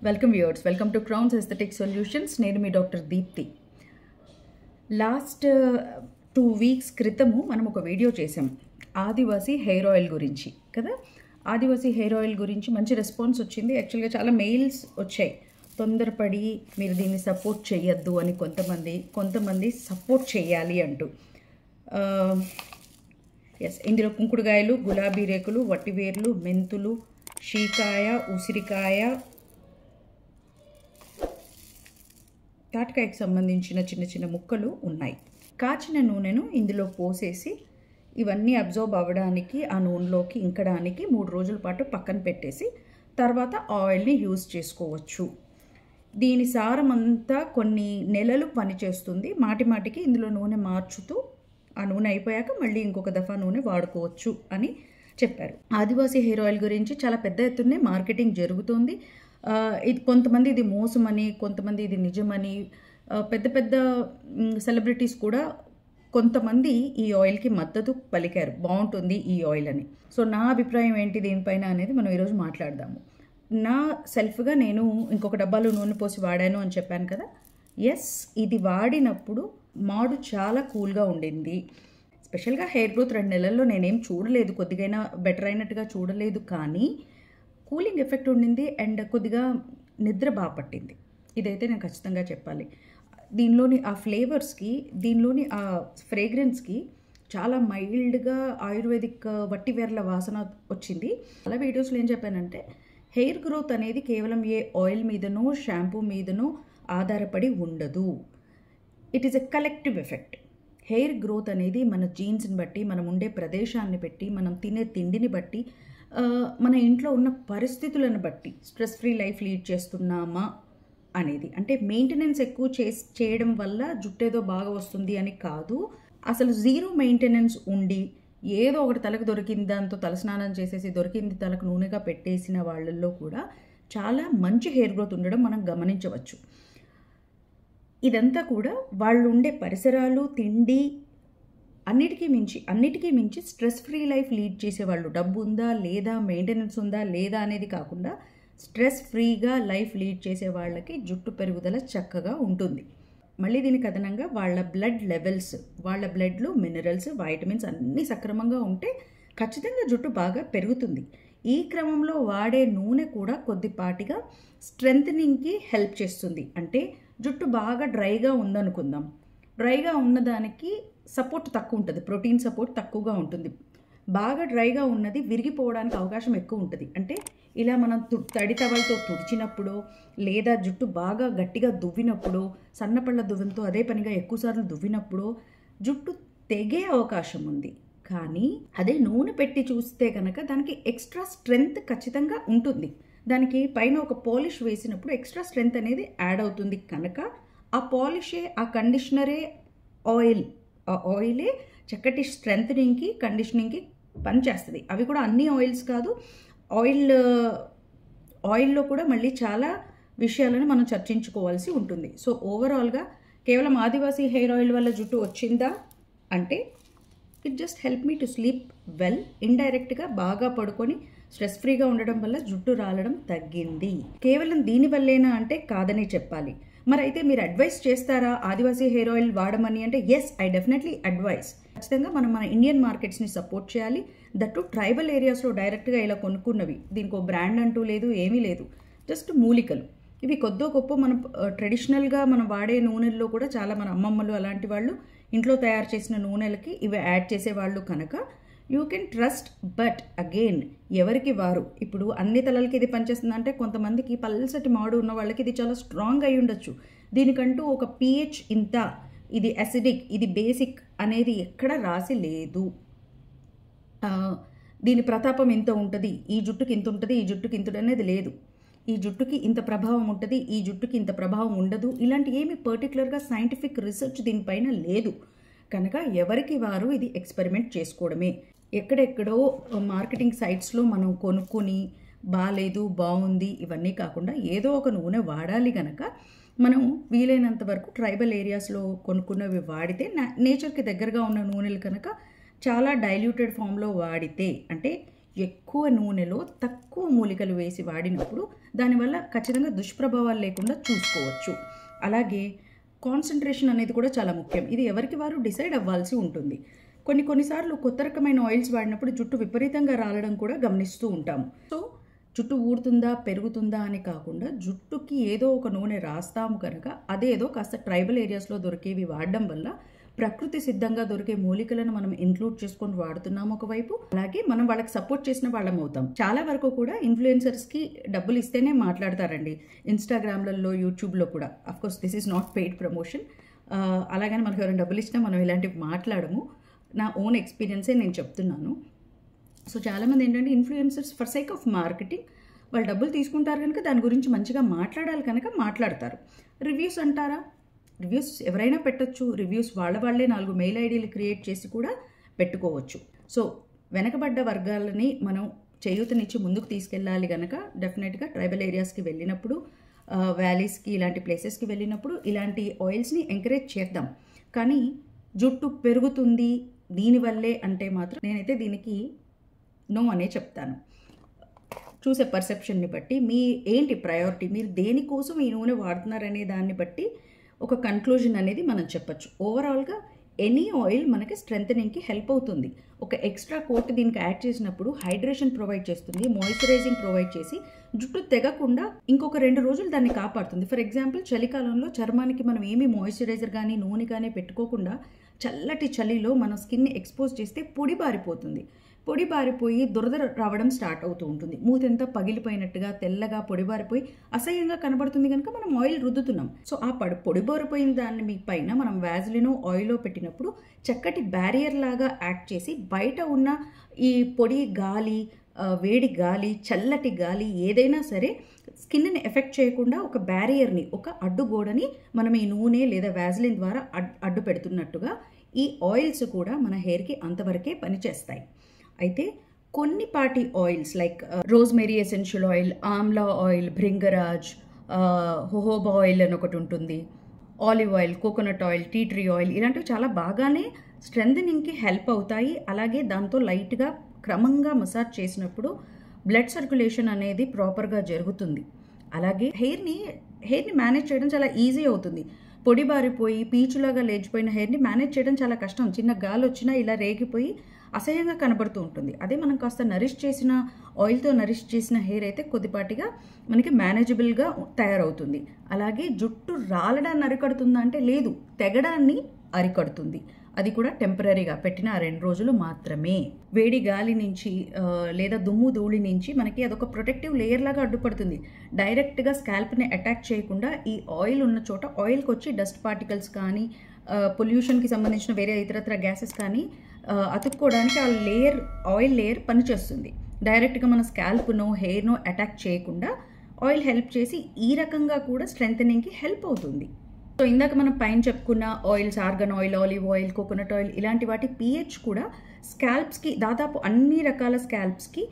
Welcome viewers, welcome to crowns aesthetic solutions. నేను మీ doctor Deepti. Last 2 weeks క్రితము మనం ఒక వీడియో చేసాం ఆదివాసీ హెయిర్ ఆయిల్ గురించి కదా. ఆదివాసీ హెయిర్ ఆయిల్ గురించి మంచి రెస్పాన్స్ వచ్చింది. యాక్చువల్గా చాలా మెయిల్స్ వచ్చాయి, తొందరపడి మీరు దీన్ని సపోర్ట్ చేయొద్దు అని. కొంతమంది సపోర్ట్ చేయాలి అంటూ. ఎస్, ఇందులో కుంకుడుగాయలు, గులాబీ రేకులు, వట్టివేర్లు, మెంతులు, షీకాయ, ఉసిరికాయ, తాటకాయకు సంబంధించిన చిన్న చిన్న ముక్కలు ఉన్నాయి. కాచిన నూనెను ఇందులో పోసేసి ఇవన్నీ అబ్జర్వ్ అవ్వడానికి ఆ నూనెలోకి ఇంకడానికి 3 రోజుల పాటు పక్కన పెట్టేసి తర్వాత ఆయిల్ని యూజ్ చేసుకోవచ్చు. దీని సారం అంతా కొన్ని నెలలు పనిచేస్తుంది. మాటికి ఇందులో నూనె మార్చుతూ ఆ నూనె అయిపోయాక మళ్ళీ ఇంకొక దఫా నూనె వాడుకోవచ్చు అని చెప్పారు. ఆదివాసీ హెయిర్ ఆయిల్ గురించి చాలా పెద్ద ఎత్తునే మార్కెటింగ్ జరుగుతుంది. ఇది కొంతమంది ఇది మోసమని, కొంతమంది ఇది నిజమని, పెద్ద పెద్ద సెలబ్రిటీస్ కూడా కొంతమంది ఈ ఆయిల్కి మద్దతు పలికారు, బాగుంటుంది ఈ ఆయిల్ అని. సో నా అభిప్రాయం ఏంటి దీనిపైన అనేది మనం ఈరోజు మాట్లాడదాము. నా సెల్ఫ్గా నేను ఇంకొక డబ్బాలో నూనె పోసి వాడాను అని చెప్పాను కదా. ఎస్, ఇది వాడినప్పుడు మాడు చాలా కూల్గా ఉండింది. స్పెషల్గా హెయిర్ గ్రోత్ 2 నెలల్లో నేనేం చూడలేదు, కొద్దిగైనా బెటర్ అయినట్టుగా చూడలేదు, కానీ కూలింగ్ ఎఫెక్ట్ ఉండింది అండ్ కొద్దిగా నిద్ర బాగా పట్టింది. ఇదైతే నేను ఖచ్చితంగా చెప్పాలి. దీనిలోని ఆ ఫ్లేవర్స్కి, దీనిలోని ఆ ఫ్రేగ్రెన్స్కి చాలా మైల్డ్గా ఆయుర్వేదిక్ వట్టివేర్ల వాసన వచ్చింది. చాలా వీడియోస్లో ఏం చెప్పానంటే, హెయిర్ గ్రోత్ అనేది కేవలం ఏ ఆయిల్ మీదనో షాంపూ మీదనో ఆధారపడి ఉండదు. It is a collective effect. Hair growth అనేది మన జీన్స్ని బట్టి, మనం ఉండే ప్రదేశాన్ని బట్టి, మనం తినే తిండిని బట్టి, మన ఇంట్లో ఉన్న పరిస్థితులను బట్టి, స్ట్రెస్ ఫ్రీ లైఫ్ లీడ్ చేస్తున్నామా అనేది. అంటే మెయింటెనెన్స్ ఎక్కువ చేయడం వల్ల జుట్టు ఏదో బాగా వస్తుంది అని కాదు. అసలు జీరో మెయింటెనెన్స్ ఉండి ఏదో ఒకటి తలకు దొరికింది దాంతో తలస్నానం చేసేసి దొరికింది తలకు నూనెగా పెట్టేసిన వాళ్ళల్లో కూడా చాలా మంచి హెయిర్ గ్రోత్ ఉండడం మనం గమనించవచ్చు. ఇదంతా కూడా వాళ్ళు ఉండే పరిసరాలు, తిండి, అన్నిటికీ మించి స్ట్రెస్ ఫ్రీ లైఫ్ లీడ్ చేసేవాళ్ళు, డబ్బు ఉందా లేదా, మెయింటెనెన్స్ ఉందా లేదా అనేది కాకుండా స్ట్రెస్ ఫ్రీగా లైఫ్ లీడ్ చేసే వాళ్ళకి జుట్టు పెరుగుదల చక్కగా ఉంటుంది. మళ్ళీ దీనికి అదనంగా వాళ్ళ బ్లడ్ లెవెల్స్, వాళ్ళ బ్లడ్లో మినరల్స్, వైటమిన్స్ అన్నీ సక్రమంగా ఉంటే ఖచ్చితంగా జుట్టు బాగా పెరుగుతుంది. ఈ క్రమంలో వాడే నూనె కూడా కొద్దిపాటిగా స్ట్రెంథనింగ్కి హెల్ప్ చేస్తుంది. అంటే జుట్టు బాగా డ్రైగా ఉందనుకుందాం, డ్రైగా ఉన్నదానికి సపోర్ట్ తక్కువ ఉంటుంది, ప్రోటీన్ సపోర్ట్ తక్కువగా ఉంటుంది. బాగా డ్రైగా ఉన్నది విరిగిపోవడానికి అవకాశం ఎక్కువ ఉంటుంది. అంటే ఇలా మనం తడి టవల్తో తుడిచినప్పుడు, లేదా జుట్టు బాగా గట్టిగా దువ్వినప్పుడు, సన్నపళ్ళ దువ్వెనతో అదే పనిగా ఎక్కువసార్లు దువ్వినప్పుడు జుట్టు తెగే అవకాశం ఉంది. కానీ అదే నూనె పెట్టి చూస్తే కనుక దానికి ఎక్స్ట్రా స్ట్రెంగ్త్ ఖచ్చితంగా ఉంటుంది. దానికి పైన ఒక పాలిష్ వేసినప్పుడు ఎక్స్ట్రా స్ట్రెంగ్త్ అనేది యాడ్ అవుతుంది కనుక ఆ పాలిషే, ఆ కండిషనరే ఆయిల్, ఆ ఆయిలే చక్కటి స్ట్రెంథనింగ్కి, కండిషనింగ్కి పనిచేస్తుంది. అవి కూడా అన్ని ఆయిల్స్ కాదు, ఆయిల్లో కూడా మళ్ళీ చాలా విషయాలను మనం చర్చించుకోవాల్సి ఉంటుంది. సో ఓవరాల్గా కేవలం ఆదివాసీ హెయిర్ ఆయిల్ వల్ల జుట్టు వచ్చిందా అంటే it just help me to sleep well. ఇండైరెక్ట్గా బాగా పడుకొని స్ట్రెస్ ఫ్రీగా ఉండడం వల్ల జుట్టు రాలడం తగ్గింది. కేవలం దీనివల్లేనా అంటే కాదనే చెప్పాలి. మరి అయితే మీరు అడ్వైస్ చేస్తారా ఆదివాసీ హెయిర్ ఆయిల్ వాడమని అంటే? Yes, I definitely advise. ఖచ్చితంగా మనం మన ఇండియన్ మార్కెట్స్ని సపోర్ట్ చేయాలి. దట్టు ట్రైబల్ ఏరియాస్లో డైరెక్ట్గా ఇలా కొనుక్కున్నవి. దీనికి ఒక బ్రాండ్ అంటూ లేదు, ఏమీ లేదు, జస్ట్ మూలికలు. ఇవి కొద్దో గొప్ప మనం ట్రెడిషనల్గా మనం వాడే నూనెల్లో కూడా చాలా మన అమ్మమ్మలు అలాంటి వాళ్ళు ఇంట్లో తయారు చేసిన నూనెలకి ఇవి యాడ్ చేసేవాళ్ళు కనుక you can trust. But again ఎవరికి వారు. ఇప్పుడు అన్ని తలలకి ఇది పనిచేస్తుందంటే కొంతమందికి పల్సటి మాడు ఉన్న వాళ్ళకి ఇది చాలా స్ట్రాంగ్ అయి ఉండొచ్చు. దీనికంటూ ఒక pH ఇంత, ఇది అసిడిక్, ఇది బేసిక్ అనేది ఎక్కడ రాసి లేదు. దీని ప్రతాపం ఇంత ఉంటుంది, ఈ జుట్టుకి ఇంత ఉంటుంది, ఈ జుట్టుకి ఇంత అనేది లేదు. ఈ జుట్టుకి ఇంత ప్రభావం ఉంటుంది, ఈ జుట్టుకి ఇంత ప్రభావం ఉండదు, ఇలాంటి ఏమి పర్టికులర్గా సైంటిఫిక్ రీసెర్చ్ దీనిపైన లేదు కనుక ఎవరికి వారు ఇది ఎక్స్పెరిమెంట్ చేసుకోవడమే. ఎక్కడెక్కడో మార్కెటింగ్ సైట్స్లో మనం కొనుక్కొని బాగాలేదు, బాగుంది ఇవన్నీ కాకుండా ఏదో ఒక నూనె వాడాలి కనుక మనం వీలైనంత వరకు ట్రైబల్ ఏరియాస్లో కొనుక్కున్నవి వాడితే, నేచర్కి దగ్గరగా ఉన్న నూనెలు కనుక చాలా డైల్యూటెడ్ ఫామ్లో వాడితే, అంటే ఎక్కువ నూనెలో తక్కువ మూలికలు వేసి వాడినప్పుడు దానివల్ల ఖచ్చితంగా దుష్ప్రభావాలు లేకుండా చూసుకోవచ్చు. అలాగే కాన్సన్ట్రేషన్ అనేది కూడా చాలా ముఖ్యం. ఇది ఎవరికి వారు డిసైడ్ అవ్వాల్సి ఉంటుంది. కొన్నిసార్లు కొత్త రకమైన ఆయిల్స్ వాడినప్పుడు జుట్టు విపరీతంగా రాలడం కూడా గమనిస్తూ ఉంటాము. సో జుట్టు ఊడుతుందా పెరుగుతుందా అని కాకుండా జుట్టుకి ఏదో ఒక నూనె రాస్తాము కనుక అదేదో కాస్త ట్రైబల్ ఏరియాస్లో దొరికేవి వాడడం వల్ల ప్రకృతి సిద్ధంగా దొరికే మూలికలను మనం ఇంక్లూడ్ చేసుకొని వాడుతున్నాము ఒకవైపు, అలాగే మనం వాళ్ళకి సపోర్ట్ చేసిన వాళ్ళం అవుతాం. చాలా వరకు కూడా ఇన్ఫ్లుయెన్సర్స్కి డబ్బులు ఇస్తేనే మాట్లాడతారండి, ఇన్స్టాగ్రామ్లలో యూట్యూబ్లో కూడా. Of course this is not paid promotion. అలాగని మనకు ఎవరైనా డబ్బులు ఇచ్చినా మనం ఇలాంటివి మాట్లాడము. నా ఓన్ ఎక్స్పీరియన్సే నేను చెప్తున్నాను. సో చాలామంది ఏంటంటే influencers for sake of marketing వాళ్ళు డబ్బులు తీసుకుంటారు కనుక దాని గురించి మంచిగా మాట్లాడాలి కనుక మాట్లాడతారు. రివ్యూస్ అంటారా, రివ్యూస్ ఎవరైనా పెట్టచ్చు. రివ్యూస్ వాళ్ళే 4 మెయిల్ ఐడీలు క్రియేట్ చేసి కూడా పెట్టుకోవచ్చు. సో వెనకబడ్డ వర్గాలని మనం చేయూతనిచ్చి ముందుకు తీసుకెళ్ళాలి కనుక డెఫినెట్గా ట్రైబల్ ఏరియాస్కి వెళ్ళినప్పుడు, వ్యాలీస్కి, ఇలాంటి ప్లేసెస్కి వెళ్ళినప్పుడు ఇలాంటి ఆయిల్స్ని ఎంకరేజ్ చేద్దాం. కానీ జుట్టు పెరుగుతుంది దీనివల్లే అంటే మాత్రం నేనైతే దీనికి నో అనే చెప్తాను. చూసే పర్సెప్షన్ని బట్టి మీ ఏంటి ప్రయారిటీ, మీరు దేనికోసం ఈ నూనె వాడుతున్నారనే దాన్ని బట్టి ఒక కన్క్లూజన్ అనేది మనం చెప్పచ్చు. ఓవరాల్గా ఎనీ ఆయిల్ మనకి స్ట్రెంథనింగ్కి హెల్ప్ అవుతుంది. ఒక ఎక్స్ట్రా కోట్ దీనికి యాడ్ చేసినప్పుడు హైడ్రేషన్ ప్రొవైడ్ చేస్తుంది, మాయిశ్చరైజింగ్ ప్రొవైడ్ చేసి జుట్టు తెగకుండా ఇంకొక 2 రోజులు దాన్ని కాపాడుతుంది. ఫర్ ఎగ్జాంపుల్ చలికాలంలో చర్మానికి మనం ఏమీ మాయిశ్చరైజర్ కానీ నూనె కానీ పెట్టుకోకుండా చల్లటి చలిలో మన స్కిన్ని ఎక్స్పోజ్ చేస్తే పొడి బారిపోతుంది. పొడి బారిపోయి దురద రావడం స్టార్ట్ అవుతూ ఉంటుంది. మూతంతా పగిలిపోయినట్టుగా తెల్లగా పొడిబారిపోయి అసహ్యంగా కనబడుతుంది కనుక మనం ఆయిల్ రుద్దుతున్నాం. సో ఆ పొడిబారిపోయిన దాన్ని మీ పైన మనం వ్యాజిలినో ఆయిల్లో పెట్టినప్పుడు చక్కటి బ్యారియర్ లాగా యాక్ట్ చేసి బయట ఉన్న ఈ పొడి గాలి, వేడి గాలి, చల్లటి గాలి ఏదైనా సరే స్కిన్ని ఎఫెక్ట్ చేయకుండా ఒక బ్యారియర్ని, ఒక అడ్డుగోడని మనం ఈ నూనె లేదా వ్యాజిలిన్ ద్వారా అడ్డు పెడుతున్నట్టుగా ఈ ఆయిల్స్ కూడా మన హెయిర్కి అంతవరకే పనిచేస్తాయి. అయితే కొన్నిపాటి oils like rosemary essential oil, amla oil, bhringraj, jojoba oil అని ఒకటి ఉంటుంది, olive oil, coconut oil, tea tree oil, ఇలాంటివి చాలా బాగానే స్ట్రెంథనింగ్కి హెల్ప్ అవుతాయి. అలాగే దాంతో లైట్గా క్రమంగా మసాజ్ చేసినప్పుడు బ్లడ్ సర్క్యులేషన్ అనేది ప్రాపర్గా జరుగుతుంది. అలాగే హెయిర్ని మేనేజ్ చేయడం చాలా ఈజీ అవుతుంది. పొడి బారిపోయి పీచులాగా లేచిపోయిన హెయిర్ని మేనేజ్ చేయడం చాలా కష్టం. చిన్న గాలి వచ్చినా ఇలా రేగిపోయి అసహ్యంగా కనబడుతూ ఉంటుంది. అదే మనం కాస్త నరిష్ చేసిన ఆయిల్తో నరిష్ చేసిన హెయిర్ అయితే కొద్దిపాటిగా మనకి మేనేజబుల్గా తయారవుతుంది. అలాగే జుట్టు రాలడాన్ని అరికడుతుందా అంటే లేదు, తెగడాన్ని అరికడుతుంది. అది కూడా టెంపరీగా పెట్టిన 2 రోజులు మాత్రమే. వేడి గాలి నుంచి లేదా దుమ్ము ధూళి నుంచి మనకి అదొక ప్రొటెక్టివ్ లేయర్ లాగా అడ్డుపడుతుంది. డైరెక్ట్గా స్కాల్ప్ని అటాక్ చేయకుండా ఈ ఆయిల్ ఉన్న చోట ఆయిల్కి వచ్చి డస్ట్ పార్టికల్స్ కానీ పొల్యూషన్కి సంబంధించిన వేరే ఇతరత్ర గ్యాసెస్ కానీ అతుక్కోవడానికి ఆ ఆయిల్ లేయర్ పనిచేస్తుంది. డైరెక్ట్గా మన స్కాల్ప్నో హెయిర్నో అటాక్ చేయకుండా ఆయిల్ హెల్ప్ చేసి ఈ రకంగా కూడా స్ట్రెంథనింగ్కి హెల్ప్ అవుతుంది. సో ఇందాక మనం పైన చెప్పుకున్న oils, organ oil, olive oil, coconut oil, ఇలాంటి వాటి pH కూడా స్కాల్ప్స్కి, దాదాపు అన్ని రకాల స్కాల్ప్స్కి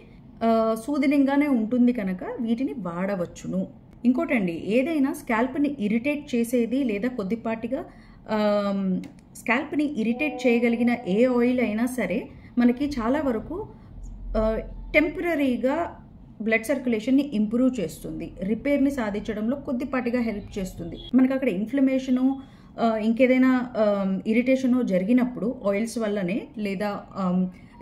సూదినింగ్గానే ఉంటుంది కనుక వీటిని వాడవచ్చును. ఇంకోటండి, ఏదైనా స్కాల్ప్ని ఇరిటేట్ చేసేది లేదా కొద్దిపాటిగా స్కాల్ప్ని ఇరిటేట్ చేయగలిగిన ఏ ఆయిల్ అయినా సరే మనకి చాలా వరకు టెంపరీగా బ్లడ్ సర్క్యులేషన్ని ఇంప్రూవ్ చేస్తుంది, రిపేర్ని సాధించడంలో కొద్దిపాటిగా హెల్ప్ చేస్తుంది. మనకు అక్కడ ఇన్ఫ్లమేషను ఇంకేదైనా ఇరిటేషను జరిగినప్పుడు ఆయిల్స్ వల్లనే, లేదా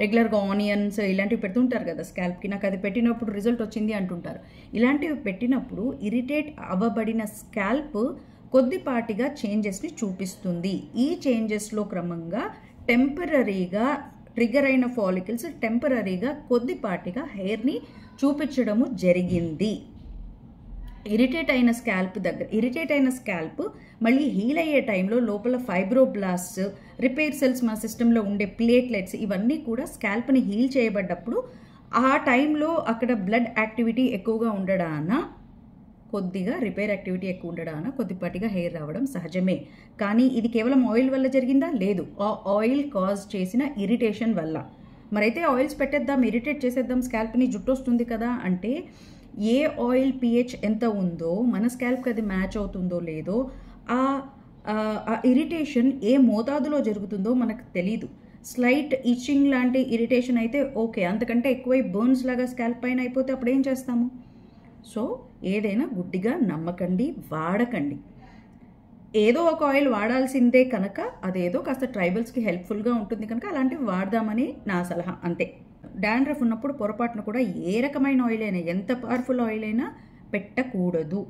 రెగ్యులర్గా ఆనియన్స్ ఇలాంటివి పెడుతుంటారు కదా స్కాల్ప్కి, నాకు అది పెట్టినప్పుడు రిజల్ట్ వచ్చింది అంటుంటారు. ఇలాంటివి పెట్టినప్పుడు ఇరిటేట్ అవ్వబడిన స్కాల్ప్ కొద్దిపాటిగా చేంజెస్ని చూపిస్తుంది. ఈ చేంజెస్లో క్రమంగా టెంపరీగా ట్రిగర్ అయిన ఫాలికల్స్ టెంపరీగా కొద్దిపాటిగా హెయిర్ని చూపించడము జరిగింది. ఇరిటేట్ అయిన స్కాల్ప్ మళ్ళీ హీల్ అయ్యే టైంలో లోపల ఫైబ్రోబ్లాస్ట్, రిపేర్ సెల్స్ మన సిస్టంలో ఉండే ప్లేట్లెట్స్ ఇవన్నీ కూడా స్కాల్ప్ని హీల్ చేయబడ్డప్పుడు ఆ టైంలో అక్కడ బ్లడ్ యాక్టివిటీ ఎక్కువగా ఉండడాన, కొద్దిగా రిపేర్ యాక్టివిటీ ఎక్కువ ఉండడాన కొద్దిపాటిగా హెయిర్ రావడం సహజమే. కానీ ఇది కేవలం ఆయిల్ వల్ల జరిగిందా? లేదు, ఆ ఆయిల్ కాజ్ చేసిన ఇరిటేషన్ వల్ల. మరైతే ఆయిల్స్ పెట్టేద్దాం, ఇరిటేట్ చేసేద్దాం, స్కాల్ప్ని జుట్టు వస్తుంది కదా అంటే ఏ ఆయిల్ pH ఎంత ఉందో మన స్కాల్ప్కి అది మ్యాచ్ అవుతుందో లేదో, ఆ ఇరిటేషన్ ఏ మోతాదులో జరుగుతుందో మనకు తెలీదు. స్లైట్ ఇచ్చింగ్ లాంటి ఇరిటేషన్ అయితే ఓకే, అంతకంటే ఎక్కువై బర్న్స్ లాగా స్కాల్ప్ పైన అయిపోతే అప్పుడు ఏం చేస్తాము? సో ఏదైనా గుడ్డిగా నమ్మకండి, వాడకండి. ఏదో ఒక ఆయిల్ వాడాల్సిందే కనుక అదేదో కాస్త ట్రైబల్స్కి హెల్ప్ఫుల్గా ఉంటుంది కనుక అలాంటివి వాడదామని నా సలహా, అంతే. డాండ్రఫ్ ఉన్నప్పుడు పొరపాటున కూడా ఏ రకమైన ఆయిల్ అయినా, ఎంత పవర్ఫుల్ ఆయిల్ అయినా పెట్టకూడదు.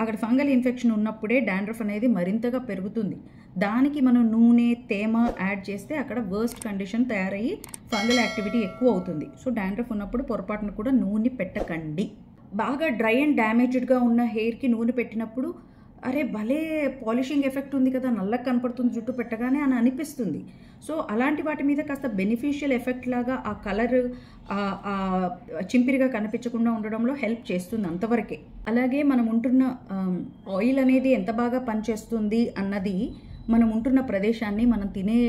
అక్కడ ఫంగల్ ఇన్ఫెక్షన్ ఉన్నప్పుడే డాండ్రఫ్ అనేది మరింతగా పెరుగుతుంది. దానికి మనం నూనె, తేమ యాడ్ చేస్తే అక్కడ వర్స్ట్ కండిషన్ తయారయ్యి ఫంగల్ యాక్టివిటీ ఎక్కువ అవుతుంది. సో డాండ్రఫ్ ఉన్నప్పుడు పొరపాటున కూడా నూనె పెట్టకండి. బాగా డ్రై అండ్ డ్యామేజ్డ్గా ఉన్న హెయిర్కి నూనె పెట్టినప్పుడు అరే భలే పాలిషింగ్ ఎఫెక్ట్ ఉంది కదా, నల్లగా కనపడుతుంది జుట్టు పెట్టగానే అని అనిపిస్తుంది. సో అలాంటి వాటి మీద కాస్త బెనిఫిషియల్ ఎఫెక్ట్ లాగా ఆ కలర్ చింపిరిగా కనిపించకుండా ఉండడంలో హెల్ప్ చేస్తుంది, అంతవరకే. అలాగే మనం ఉంటున్న ఆయిల్ అనేది ఎంత బాగా పనిచేస్తుంది అన్నది మనం ఉంటున్న ప్రదేశాన్ని, మనం తినే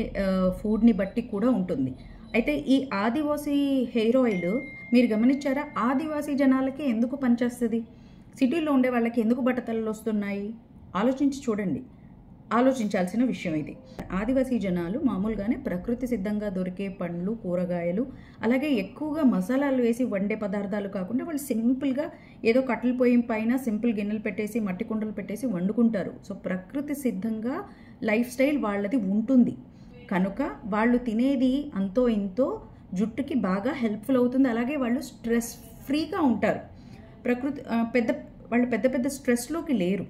ఫుడ్ని బట్టి కూడా ఉంటుంది. అయితే ఈ ఆదివాసీ హెయిర్ ఆయిల్ మీరు గమనించారా? ఆదివాసీ జనాలకి ఎందుకు పనిచేస్తుంది? సిటీలో ఉండే వాళ్ళకి ఎందుకు బట్టతలలు వస్తున్నాయి? ఆలోచించి చూడండి, ఆలోచించాల్సిన విషయం ఇది. ఆదివాసీ జనాలు మామూలుగానే ప్రకృతి సిద్ధంగా దొరికే పండ్లు, కూరగాయలు, అలాగే ఎక్కువగా మసాలాలు వేసి వండే పదార్థాలు కాకుండా వాళ్ళు సింపుల్గా ఏదో కట్టెల పొయ్యి పైన సింపుల్ గిన్నెలు పెట్టేసి, మట్టి కుండలు పెట్టేసి వండుకుంటారు. సో ప్రకృతి సిద్ధంగా లైఫ్ స్టైల్ వాళ్ళది ఉంటుంది కనుక వాళ్ళు తినేది అంతో ఇంతో జుట్టుకి బాగా హెల్ప్ఫుల్ అవుతుంది. అలాగే వాళ్ళు స్ట్రెస్ ఫ్రీగా ఉంటారు. వాళ్ళు పెద్ద పెద్ద స్ట్రెస్లోకి లేరు.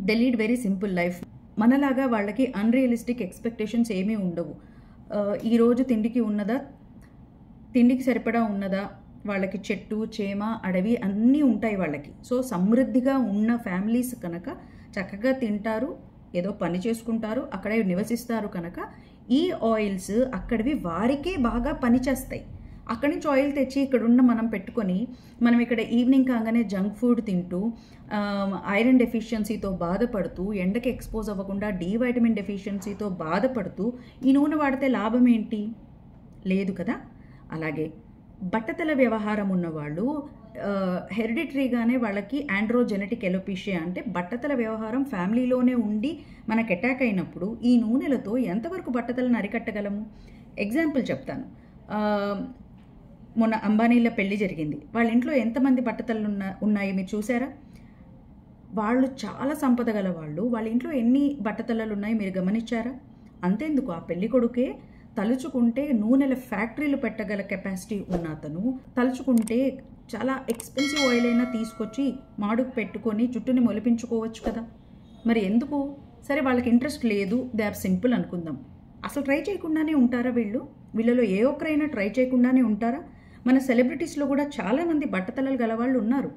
They lead very simple life. మనలాగా వాళ్ళకి అన్రియలిస్టిక్ ఎక్స్పెక్టేషన్స్ ఏమీ ఉండవు. ఈరోజు తిండికి సరిపడా ఉన్నదా, వాళ్ళకి చెట్టు, చేమ, అడవి అన్నీ ఉంటాయి వాళ్ళకి. సో సమృద్ధిగా ఉన్న ఫ్యామిలీస్ కనుక చక్కగా తింటారు, ఏదో పని చేసుకుంటారు, అక్కడే నివసిస్తారు కనుక ఈ ఆయిల్స్ అక్కడివి వారికే బాగా పనిచేస్తాయి. అక్కడి నుంచి ఆయిల్ తెచ్చి ఇక్కడున్న మనం పెట్టుకొని మనం ఇక్కడ ఈవినింగ్ కాగానే జంక్ ఫుడ్ తింటూ ఐరన్ డెఫిషియన్సీతో బాధపడుతూ, ఎండకి ఎక్స్పోజ్ అవ్వకుండా డి వైటమిన్ డెఫిషియన్సీతో బాధపడుతూ ఈ నూనె వాడితే లాభం ఏంటి? లేదు కదా. అలాగే బట్టతల వ్యవహారం ఉన్నవాళ్ళు హెరిడిటరీగానే వాళ్ళకి ఆండ్రోజెనెటిక్ ఎలోపీషియా అంటే బట్టతల వ్యవహారం ఫ్యామిలీలోనే ఉండి మనకు అటాక్ అయినప్పుడు ఈ నూనెలతో ఎంతవరకు బట్టతలను అరికట్టగలము? ఎగ్జాంపుల్ చెప్తాను. మొన్న అంబానీల పెళ్లి జరిగింది. వాళ్ళ ఇంట్లో ఎంతమంది బట్టతలు ఉన్నాయి మీరు చూసారా? వాళ్ళు చాలా సంపద గల వాళ్ళు. వాళ్ళ ఇంట్లో ఎన్ని బట్టతలలు ఉన్నాయి మీరు గమనించారా? అంతేందుకు, ఆ పెళ్లి కొడుకే తలుచుకుంటే నూనెల ఫ్యాక్టరీలు పెట్టగల కెపాసిటీ ఉన్న అతను తలుచుకుంటే చాలా ఎక్స్పెన్సివ్ ఆయిల్ అయినా తీసుకొచ్చి మాడుకు పెట్టుకొని జుట్టుని మొలిపించుకోవచ్చు కదా. మరి ఎందుకు? సరే వాళ్ళకి ఇంట్రెస్ట్ లేదు, దే ఆర్ సింపుల్ అనుకుందాం. అసలు ట్రై చేయకుండానే ఉంటారా వీళ్ళలో ఏ ఒక్కరైనా ట్రై చేయకుండానే ఉంటారా? మన సెలబ్రిటీస్లో కూడా చాలామంది బట్టతలలు గలవాళ్ళు ఉన్నారు.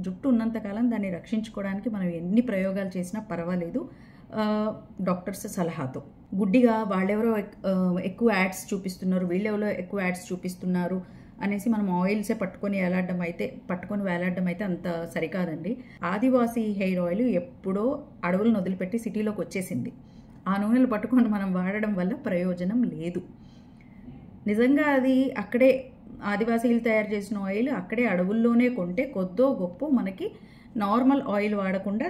జుట్టు ఉన్నంతకాలం దాన్ని రక్షించుకోవడానికి మనం ఎన్ని ప్రయోగాలు చేసినా పర్వాలేదు, డాక్టర్స్ సలహాతో. గుడ్డిగా వాళ్ళెవరో ఎక్కువ యాడ్స్ చూపిస్తున్నారు, వీళ్ళెవరో ఎక్కువ యాడ్స్ చూపిస్తున్నారు అనేసి మనం ఆయిల్సే పట్టుకొని వేలాడడం అయితే అంత సరికాదండి. ఆదివాసీ హెయిర్ ఆయిల్ ఎప్పుడో అడవులను వదిలిపెట్టి సిటీలోకి వచ్చేసింది. ఆ నూనెలు పట్టుకొని మనం వాడడం వల్ల ప్రయోజనం లేదు. నిజంగా అది అక్కడే ఆదివాసీలు తయారు చేసిన ఆయిల్ అక్కడే అడవుల్లోనే కొంటే కొద్దో గొప్ప మనకి నార్మల్ ఆయిల్ వాడకుండా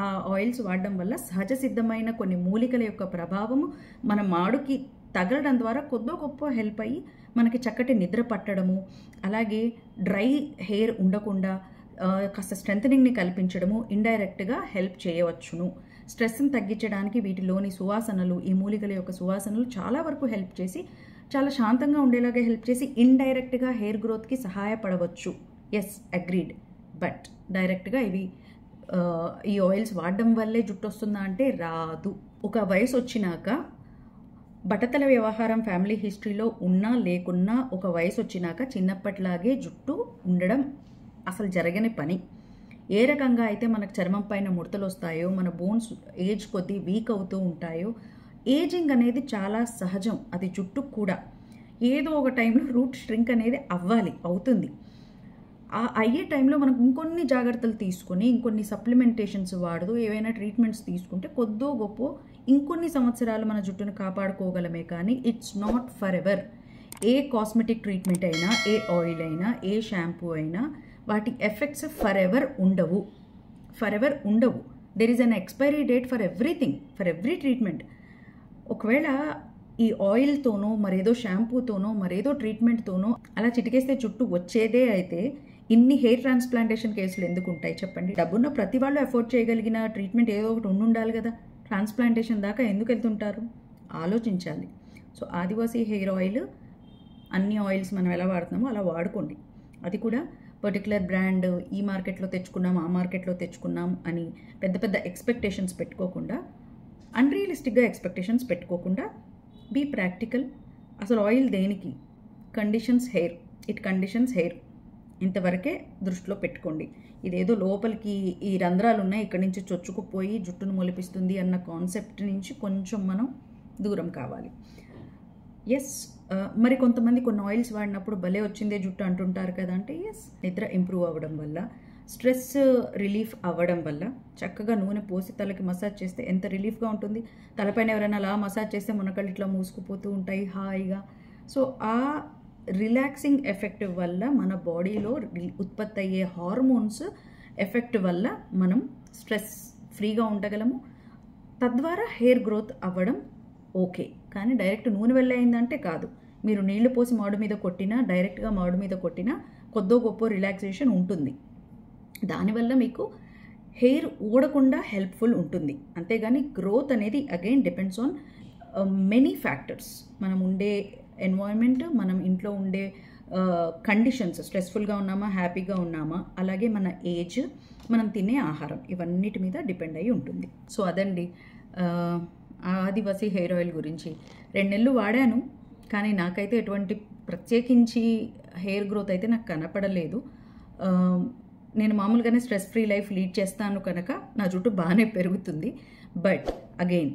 ఆ ఆయిల్స్ వాడడం వల్ల సహజ సిద్ధమైన కొన్ని మూలికల యొక్క ప్రభావము మన మాడుకి తగలడం ద్వారా కొద్దో గొప్ప హెల్ప్ అయ్యి మనకి చక్కటి నిద్ర పట్టడము, అలాగే డ్రై హెయిర్ ఉండకుండా కాస్త స్ట్రెంథనింగ్ని కల్పించడము ఇండైరెక్ట్గా హెల్ప్ చేయవచ్చును. స్ట్రెస్ని తగ్గించడానికి వీటిలోని సువాసనలు, ఈ మూలికల యొక్క సువాసనలు చాలా వరకు హెల్ప్ చేసి చాలా శాంతంగా ఉండేలాగా హెల్ప్ చేసి ఇండైరెక్ట్గా హెయిర్ గ్రోత్కి సహాయపడవచ్చు. Yes, agreed. బట్ డైరెక్ట్గా ఈ ఆయిల్స్ వాడడం వల్లే జుట్టు వస్తుందా అంటే రాదు. ఒక వయసు వచ్చినాక బట్టతల వ్యవహారం ఫ్యామిలీ హిస్టరీలో ఉన్నా లేకున్నా ఒక వయసు వచ్చినాక చిన్నప్పటిలాగే జుట్టు ఉండడం అసలు జరగని పని. ఏ రకంగా అయితే మనకు చర్మం పైన ముడతలు వస్తాయో, మన బోన్స్ ఏజ్ కొద్దీ వీక్ అవుతూ ఉంటాయో, ఏజింగ్ అనేది చాలా సహజం. అది జుట్టు కూడా ఏదో ఒక టైంలో రూట్ ష్రింక్ అనేది అవుతుంది. అయ్యే టైంలో మనం ఇంకొన్ని జాగ్రత్తలు తీసుకొని ఇంకొన్ని సప్లిమెంటేషన్స్ వాడుతూ ఏవైనా ట్రీట్మెంట్స్ తీసుకుంటే కొద్దో గొప్ప ఇంకొన్ని సంవత్సరాలు మన జుట్టును కాపాడుకోగలమే కానీ it's not for ever. A cosmetic treatment అయినా, ఏ ఆయిల్ అయినా, ఏ షాంపూ అయినా వాటి ఎఫెక్ట్స్ ఫర్ ఎవర్ ఉండవు. There is an expiry date for everything, for every treatment. ఒకవేళ ఈ ఆయిల్తోనో మరేదో షాంపూతోనో మరేదో ట్రీట్మెంట్తోనో అలా చిటికేస్తే జుట్టు వచ్చేదే అయితే ఇన్ని హెయిర్ ట్రాన్స్ప్లాంటేషన్ కేసులు ఎందుకు ఉంటాయి చెప్పండి? డబ్బున్న ప్రతి వాళ్ళు అఫోర్డ్ చేయగలిగిన ట్రీట్మెంట్ ఏదో ఒకటి ఉండాలి కదా. ట్రాన్స్ప్లాంటేషన్ దాకా ఎందుకు వెళ్తుంటారు? ఆలోచించాలి. సో ఆదివాసీ హెయిర్ ఆయిల్, అన్ని ఆయిల్స్ మనం ఎలా వాడుతున్నామో అలా వాడుకోండి. అది కూడా పర్టికులర్ బ్రాండ్, ఈ మార్కెట్లో తెచ్చుకున్నాం ఆ మార్కెట్లో తెచ్చుకున్నాం అని పెద్ద పెద్ద ఎక్స్పెక్టేషన్స్ పెట్టుకోకుండా, అన్రియలిస్టిక్గా ఎక్స్పెక్టేషన్స్ పెట్టుకోకుండా బీ ప్రాక్టికల్. అసలు ఆయిల్ దేనికి? Conditions hair, it conditions hair, ఇంతవరకే దృష్టిలో పెట్టుకోండి. ఇదేదో లోపలికి ఈ రంధ్రాలు ఉన్నాయి ఇక్కడి నుంచి చొచ్చుకుపోయి జుట్టును మొలిపిస్తుంది అన్న కాన్సెప్ట్ నుంచి కొంచెం మనం దూరం కావాలి. ఎస్, మరి కొంతమంది కొన్ని ఆయిల్స్ వాడినప్పుడు భలే వచ్చిందే జుట్టు అంటుంటారు కదా. అంటే ఎస్, నిద్ర ఇంప్రూవ్ అవ్వడం వల్ల, స్ట్రెస్ రిలీఫ్ అవ్వడం వల్ల, చక్కగా నూనె పోసి తలకి మసాజ్ చేస్తే ఎంత రిలీఫ్గా ఉంటుంది. తలపైన ఎవరైనా అలా మసాజ్ చేస్తే మునకళ్ళు ఇట్లా మూసుకుపోతూ ఉంటాయి హాయిగా. సో ఆ రిలాక్సింగ్ ఎఫెక్ట్ వల్ల మన బాడీలో ఉత్పత్తి అయ్యే హార్మోన్స్ ఎఫెక్ట్ వల్ల మనం స్ట్రెస్ ఫ్రీగా ఉండగలము. తద్వారా హెయిర్ గ్రోత్ అవ్వడం ఓకే. కానీ డైరెక్ట్ నూనె వల్ల అయిందంటే కాదు. మీరు నీళ్లు పోసి మాడు మీద కొట్టినా, డైరెక్ట్గా మాడు మీద కొట్టినా కొద్దో గొప్ప రిలాక్సేషన్ ఉంటుంది. దానివల్ల మీకు హెయిర్ ఊడకుండా హెల్ప్ఫుల్ ఉంటుంది. అంతేగాని గ్రోత్ అనేది again depends on many factors. మనం ఉండే ఎన్వైరన్మెంట్, మనం ఇంట్లో ఉండే కండిషన్స్, స్ట్రెస్ఫుల్గా ఉన్నామా హ్యాపీగా ఉన్నామా, అలాగే మన ఏజ్, మనం తినే ఆహారం, ఇవన్నిటి మీద డిపెండ్ అయి ఉంటుంది. సో అదండి ఆదివాసీ హెయిర్ ఆయిల్ గురించి. 2 నెలలు వాడాను, కానీ నాకైతే ఎటువంటి ప్రత్యేకించి హెయిర్ గ్రోత్ అయితే నాకు కనపడలేదు. నేను మామూలుగానే స్ట్రెస్ ఫ్రీ లైఫ్ లీడ్ చేస్తాను కనుక నా జుట్టు బాగానే పెరుగుతుంది. బట్ అగైన్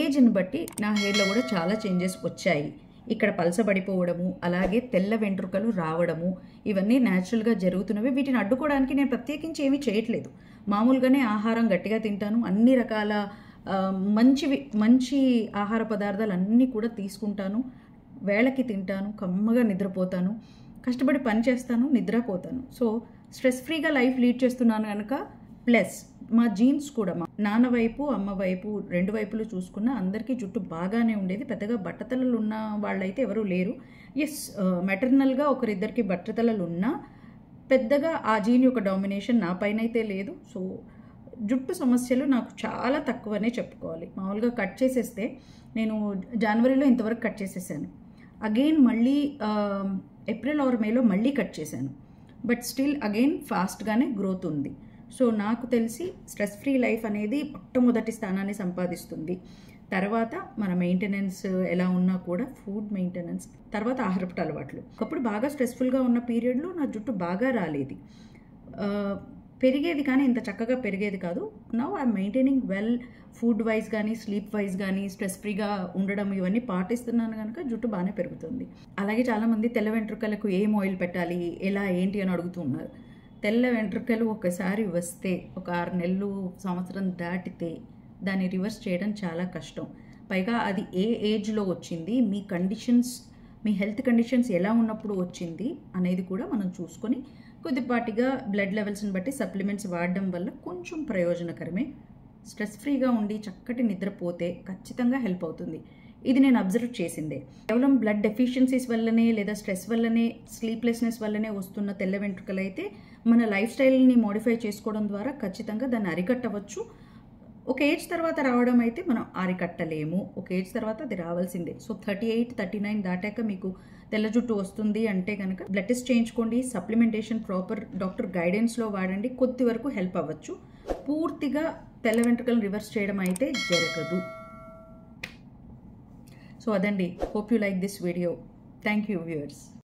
ఏజ్ని బట్టి నా హెయిర్లో కూడా చాలా చేంజెస్ వచ్చాయి. ఇక్కడ పలసబడిపోవడము, అలాగే తెల్ల వెంట్రుకలు రావడము, ఇవన్నీ న్యాచురల్గా జరుగుతున్నవి. వీటిని అడ్డుకోవడానికి నేను ప్రత్యేకించి ఏమీ చేయట్లేదు. మామూలుగానే ఆహారం గట్టిగా తింటాను, అన్ని రకాల మంచి ఆహార పదార్థాలు అన్నీ కూడా తీసుకుంటాను, వేళకి తింటాను, కమ్మగా నిద్రపోతాను, కష్టపడి పని చేస్తాను, నిద్రపోతాను. సో స్ట్రెస్ ఫ్రీగా లైఫ్ లీడ్ చేస్తున్నాను కనుక, ప్లస్ మా జీన్స్ కూడా, మా నాన్న వైపు అమ్మ వైపు 2 వైపులు చూసుకున్న అందరికీ జుట్టు బాగానే ఉండేది. పెద్దగా బట్టతలలు ఉన్న వాళ్ళైతే ఎవరూ లేరు. ఎస్, మెటర్నల్గా ఒకరిద్దరికి బట్టతలలు ఉన్నా పెద్దగా ఆ జీన్ యొక్క డామినేషన్ నా పైన అయితే లేదు. సో జుట్టు సమస్యలు నాకు చాలా తక్కువనే చెప్పుకోవాలి. మామూలుగా కట్ చేసేస్తే, నేను జనవరిలో ఇంతవరకు కట్ చేసేసాను, అగైన్ మళ్ళీ ఏప్రిల్ ఆర్ మేలో మళ్ళీ కట్ చేశాను. బట్ స్టిల్ అగైన్ ఫాస్ట్గానే గ్రోత్ ఉంది. సో నాకు తెలిసి స్ట్రెస్ ఫ్రీ లైఫ్ అనేది మొట్టమొదటి స్థానాన్ని సంపాదిస్తుంది. తర్వాత మన మెయింటెనెన్స్ ఎలా ఉన్నా కూడా ఫుడ్ మెయింటెనెన్స్, తర్వాత ఆహారపు అలవాట్లు. ఒకప్పుడు బాగా స్ట్రెస్ఫుల్గా ఉన్న పీరియడ్లో నా జుట్టు బాగా రాలేదు, పెరిగేది కానీ ఇంత చక్కగా పెరిగేది కాదు. Now I'm maintaining well, food wise కానీ స్లీప్ వైజ్ కానీ స్ట్రెస్ ఫ్రీగా ఉండడం ఇవన్నీ పాటిస్తున్నాను కనుక జుట్టు బాగానే పెరుగుతుంది. అలాగే చాలామంది తెల్ల వెంట్రుకలకు ఏం ఆయిల్ పెట్టాలి, ఎలా ఏంటి అని అడుగుతూ ఉన్నారు. తెల్ల వెంట్రుకలు ఒకసారి వస్తే, ఒక 6 నెలలు సంవత్సరం దాటితే దాన్ని రివర్స్ చేయడం చాలా కష్టం. పైగా అది ఏ ఏజ్లో వచ్చింది, మీ కండిషన్స్, మీ హెల్త్ కండిషన్స్ ఎలా ఉన్నప్పుడు వచ్చింది అనేది కూడా మనం చూసుకొని కొద్దిపాటిగా బ్లడ్ లెవెల్స్ని బట్టి సప్లిమెంట్స్ వాడడం వల్ల కొంచెం ప్రయోజనకరమే. స్ట్రెస్ ఫ్రీగా ఉండి చక్కటి నిద్రపోతే ఖచ్చితంగా హెల్ప్ అవుతుంది. ఇది నేను అబ్జర్వ్ చేసిందే. కేవలం బ్లడ్ డెఫిషియన్సీస్ వల్లనే లేదా స్ట్రెస్ వల్లనే, స్లీప్లెస్నెస్ వల్లనే వస్తున్న తెల్ల వెంట్రుకలు అయితే మన లైఫ్ స్టైల్ని మోడిఫై చేసుకోవడం ద్వారా ఖచ్చితంగా దాన్ని అరికట్టవచ్చు. ఒక ఏజ్ తర్వాత రావడం అయితే మనం అరికట్టలేము, ఒక ఏజ్ తర్వాత అది రావాల్సిందే. సో 38, 39 దాటాక మీకు తెల్ల జుట్టు వస్తుంది అంటే కనుక బ్లడ్ టెస్ట్ చేయించుకోండి, సప్లిమెంటేషన్ ప్రాపర్ డాక్టర్ గైడెన్స్లో వాడండి, కొద్ది వరకు హెల్ప్ అవ్వచ్చు. పూర్తిగా తెల్ల వెంట్రుకలను రివర్స్ చేయడం అయితే జరగదు. సో అదండి, hope you like this video. Thank you viewers.